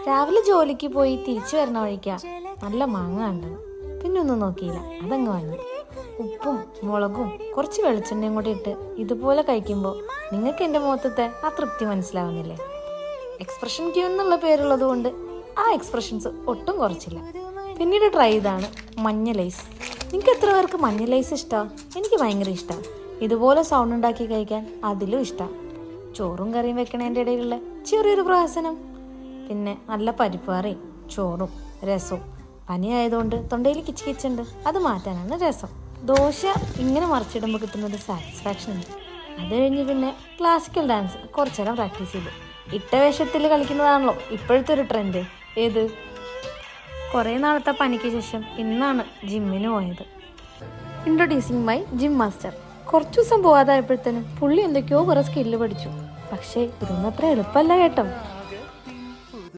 രാവിലെ ജോലിക്ക് പോയി തിരിച്ചു വരുന്ന വഴിക്കാ നല്ല മാങ്ങ കണ്ടത്. പിന്നെ ഒന്നും നോക്കിയില്ല, അതങ്ങ് വാങ്ങി. ഉപ്പും മുളകും കുറച്ച് വെളിച്ചെണ്ണയും കൂടി ഇട്ട് ഇതുപോലെ കഴിക്കുമ്പോൾ നിങ്ങൾക്ക് എൻ്റെ മുഖത്തെ ആ തൃപ്തി മനസ്സിലാവുന്നില്ലേ? എക്സ്പ്രഷൻ ക്യൂ എന്നുള്ള പേരുള്ളത് കൊണ്ട് ആ എക്സ്പ്രഷൻസ് ഒട്ടും കുറച്ചില്ല. പിന്നീട് ട്രൈ ചെയ്താണ് മഞ്ഞ ലൈസ്. നിങ്ങൾക്ക് എത്ര പേർക്ക് മഞ്ഞ ലൈസ് ഇഷ്ടമാണ്? എനിക്ക് ഭയങ്കര ഇഷ്ടമാണ്. ഇതുപോലെ സൗണ്ട് ഉണ്ടാക്കി കഴിക്കാൻ അതിലും ഇഷ്ടമാണ്. ചോറും കറിയും വെക്കണതിൻ്റെ ഇടയിലുള്ള ചെറിയൊരു പ്രഹസനം. പിന്നെ നല്ല പരിപ്പുകറിയും ചോറും രസവും. പനി ആയതുകൊണ്ട് തൊണ്ടയിൽ കിച്ച് കിച്ചുണ്ട്, അത് മാറ്റാനാണ് രസം. ദോശ ഇങ്ങനെ മറിച്ചിടുമ്പോൾ കിട്ടുന്നൊരു സാറ്റിസ്ഫാക്ഷൻ ഉണ്ട്. അത് കഴിഞ്ഞ് പിന്നെ ക്ലാസിക്കൽ ഡാൻസ് കുറച്ചു നേരം പ്രാക്ടീസ് ചെയ്തു. ഇട്ട വേഷത്തിൽ കളിക്കുന്നതാണല്ലോ ഇപ്പോഴത്തെ ഒരു ട്രെൻഡ്. ഏത് കുറേ നാളത്തെ പനിക്ക് ശേഷം ഇന്നാണ് ജിമ്മിന് പോയത്. Introducing my gym master. കുറച്ചു ദിവസം പോകാതായപ്പോഴത്തേനും പുള്ളി എന്തൊക്കെയോ കുറേ സ്കില്ല് പഠിച്ചു. പക്ഷേ ഇതൊന്നും അത്ര എളുപ്പമല്ല കേട്ടോ.